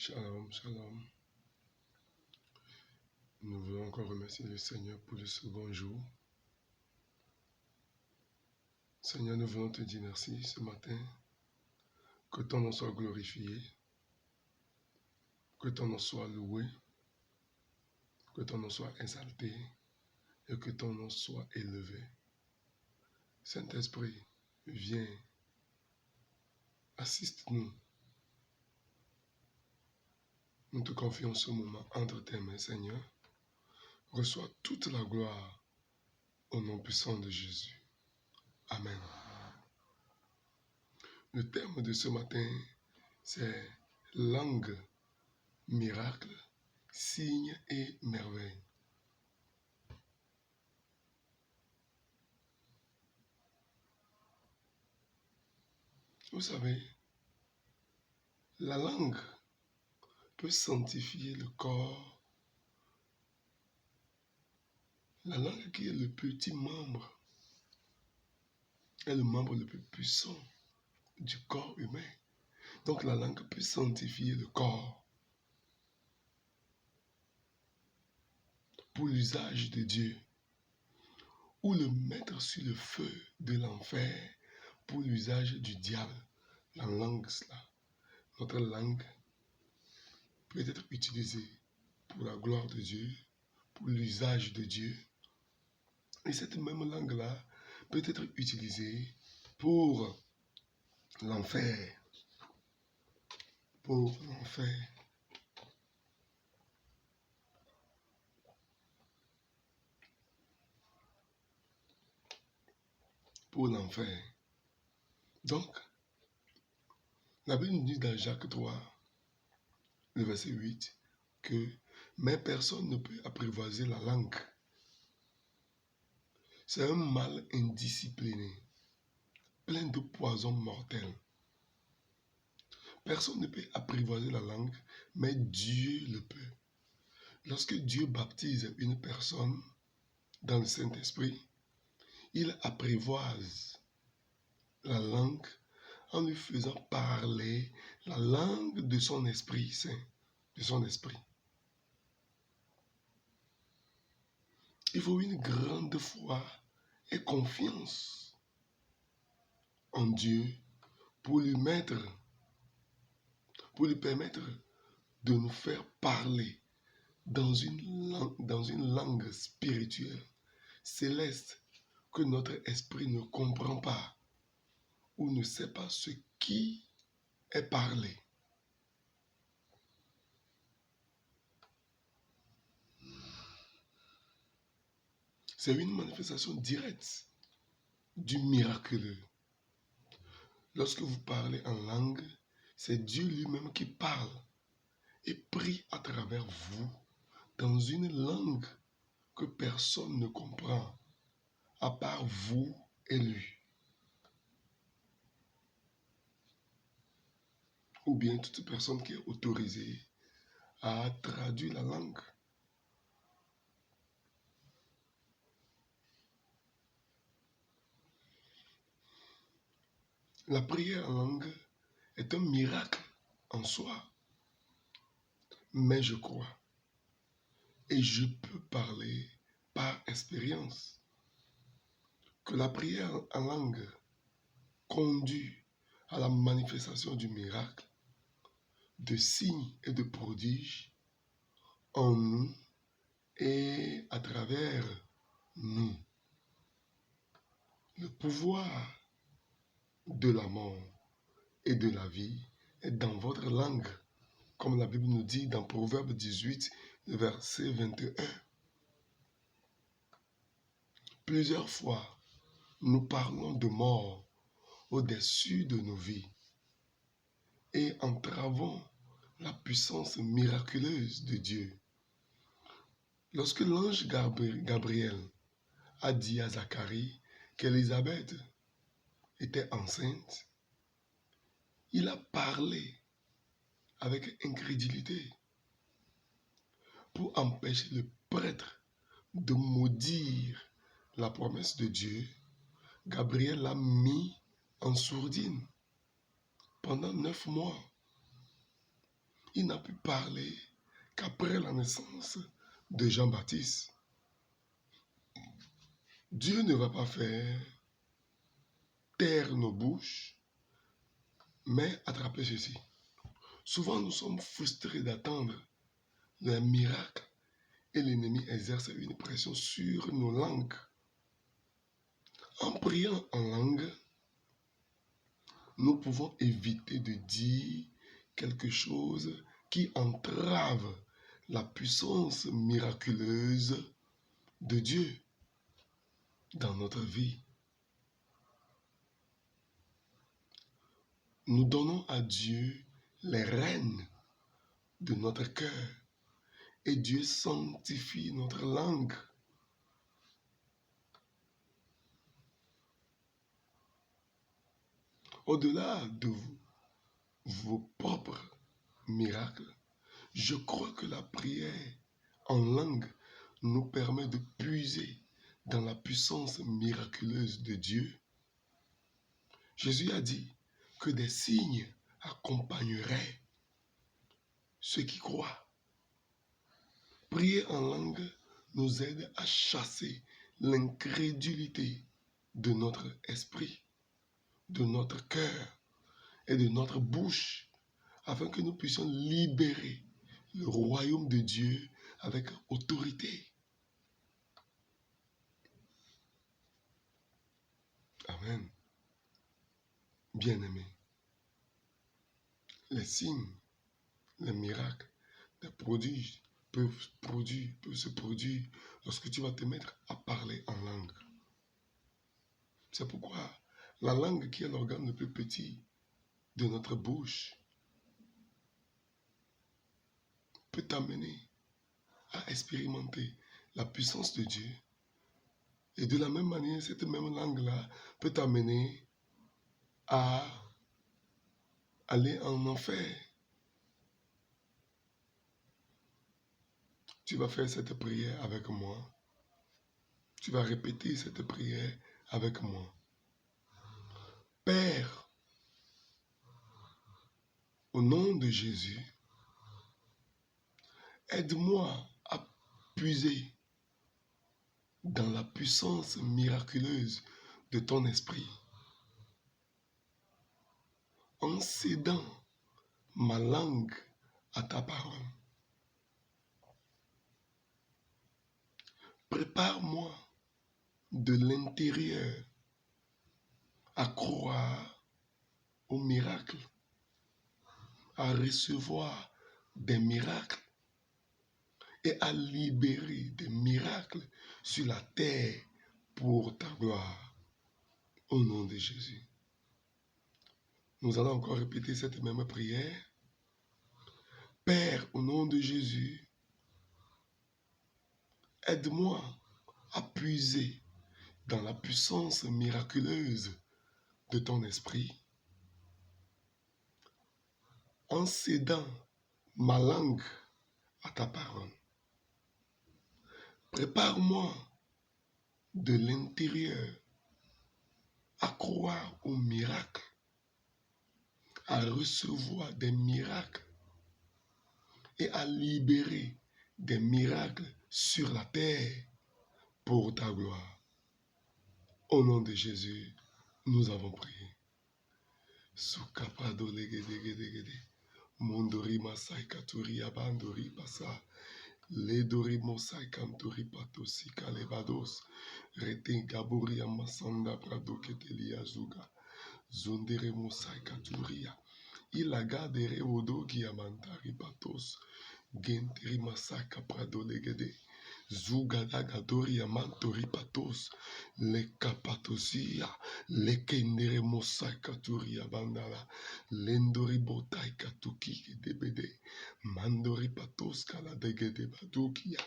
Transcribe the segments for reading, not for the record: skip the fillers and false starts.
Shalom, shalom. Nous voulons encore remercier le Seigneur pour le second jour. Seigneur, nous voulons te dire merci ce matin. Que ton nom soit glorifié. Que ton nom soit loué. Que ton nom soit exalté. Et que ton nom soit élevé. Saint-Esprit, viens. Assiste-nous. Nous te confions ce moment entre tes mains, Seigneur. Reçois toute la gloire au nom puissant de Jésus. Amen. Le thème de ce matin, c'est langue, miracle, signes et merveilles. Vous savez, la langue peut sanctifier le corps. La langue qui est le petit membre est le membre le plus puissant du corps humain. Donc la langue peut sanctifier le corps pour l'usage de Dieu ou le mettre sur le feu de l'enfer pour l'usage du diable. La langue, cela, notre langue peut être utilisée pour la gloire de Dieu, pour l'usage de Dieu. Et cette même langue-là peut être utilisée pour l'enfer. Pour l'enfer. Pour l'enfer. Donc, la Bible nous dit dans Jacques 3, le verset 8, que « Mais personne ne peut apprivoiser la langue. C'est un mal indiscipliné, plein de poison mortel. Personne ne peut apprivoiser la langue, mais Dieu le peut. Lorsque Dieu baptise une personne dans le Saint-Esprit, il apprivoise la langue en lui faisant parler la langue de son Esprit Saint, de son esprit. Il faut une grande foi et confiance en Dieu pour lui permettre de nous faire parler dans une langue spirituelle, céleste, que notre esprit ne comprend pas ou ne sait pas ce qui est parlé. C'est une manifestation directe du miraculeux. Lorsque vous parlez en langue, c'est Dieu lui-même qui parle et prie à travers vous dans une langue que personne ne comprend, à part vous et lui. Ou bien toute personne qui est autorisée à traduire la langue. La prière en langue est un miracle en soi. Mais je crois, et je peux parler par expérience, que la prière en langue conduit à la manifestation du miracle, de signes et de prodiges en nous et à travers nous. Le pouvoir de la mort et de la vie est dans votre langue, comme la Bible nous dit dans Proverbe 18, verset 21. Plusieurs fois, nous parlons de mort au-dessus de nos vies et entravons la puissance miraculeuse de Dieu. Lorsque l'ange Gabriel a dit à Zacharie qu'Élisabeth était enceinte, il a parlé avec incrédulité pour empêcher le prêtre de maudire la promesse de Dieu. Gabriel l'a mis en sourdine pendant 9 mois. il n'a pu parler qu'après la naissance de Jean-Baptiste. Dieu ne va pas faire taire nos bouches, mais attraper ceci. Souvent, nous sommes frustrés d'attendre un miracle et l'ennemi exerce une pression sur nos langues. En priant en langue, nous pouvons éviter de dire quelque chose qui entrave la puissance miraculeuse de Dieu dans notre vie. Nous donnons à Dieu les rênes de notre cœur et Dieu sanctifie notre langue. Au-delà de vos propres miracles, je crois que la prière en langue nous permet de puiser dans la puissance miraculeuse de Dieu. Jésus a dit que des signes accompagneraient ceux qui croient. Prier en langue nous aide à chasser l'incrédulité de notre esprit, de notre cœur et de notre bouche, afin que nous puissions libérer le royaume de Dieu avec autorité. Amen. Bien-aimés, les signes, les miracles, les prodiges peuvent se produire lorsque tu vas te mettre à parler en langue. C'est pourquoi la langue, qui est l'organe le plus petit de notre bouche, peut t'amener à expérimenter la puissance de Dieu. Et de la même manière, cette même langue-là peut t'amener à aller en enfer. Tu vas faire cette prière avec moi. Tu vas répéter cette prière avec moi. Père, au nom de Jésus, aide-moi à puiser dans la puissance miraculeuse de ton esprit, en cédant ma langue à ta parole. Prépare-moi de l'intérieur à croire aux miracles, à recevoir des miracles et à libérer des miracles sur la terre pour ta gloire. Au nom de Jésus. Nous allons encore répéter cette même prière. Père, au nom de Jésus, aide-moi à puiser dans la puissance miraculeuse de ton esprit, en cédant ma langue à ta parole. Prépare-moi de l'intérieur à croire aux miracles, à recevoir des miracles et à libérer des miracles sur la terre pour ta gloire. Au nom de Jésus, nous avons prié. Sukaprado legedegedegede. Mondori masai katuri abandori pasa. Ledori mosai kantori patosi kalebados. Rete gabori amasanda prado keteli azuga. Zondere mosai katuria. Ilagadere odogi amantari patos. Genteri masai kaprado legede. Zugadagadori amantori patos. Le kapatosia. Le kendere mosai katuria bandala. Lendori botai katuki debede. Mandori patos kala degede badukia.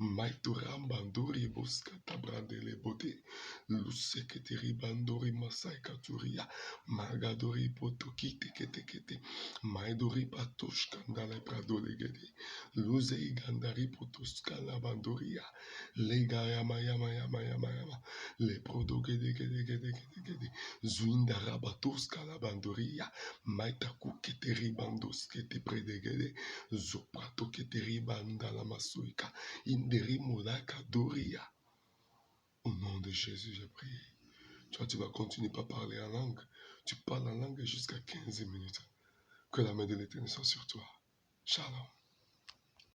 Maiturambandori boskata brandele bote. Luseketeri bandori masai katuria. Magadori potoki teke kete. Maidori patosh kandale pradole gede. Luzei gandari potoskala bandoria. Legaya maya maya maya maya ma. Le prodo gede gede gede gede gede. Zuinda rabatos kalabandoria. Maitaku keteri bandos kete predegede. Zoprato keteri banda la masuika. Inderi molaka doria. Au nom de Jésus, j'ai prié. Toi, tu vas continuer par parler en langue. Tu parles en langue jusqu'à 15 minutes. Que la main de l'Éternel soit sur toi. Shalom.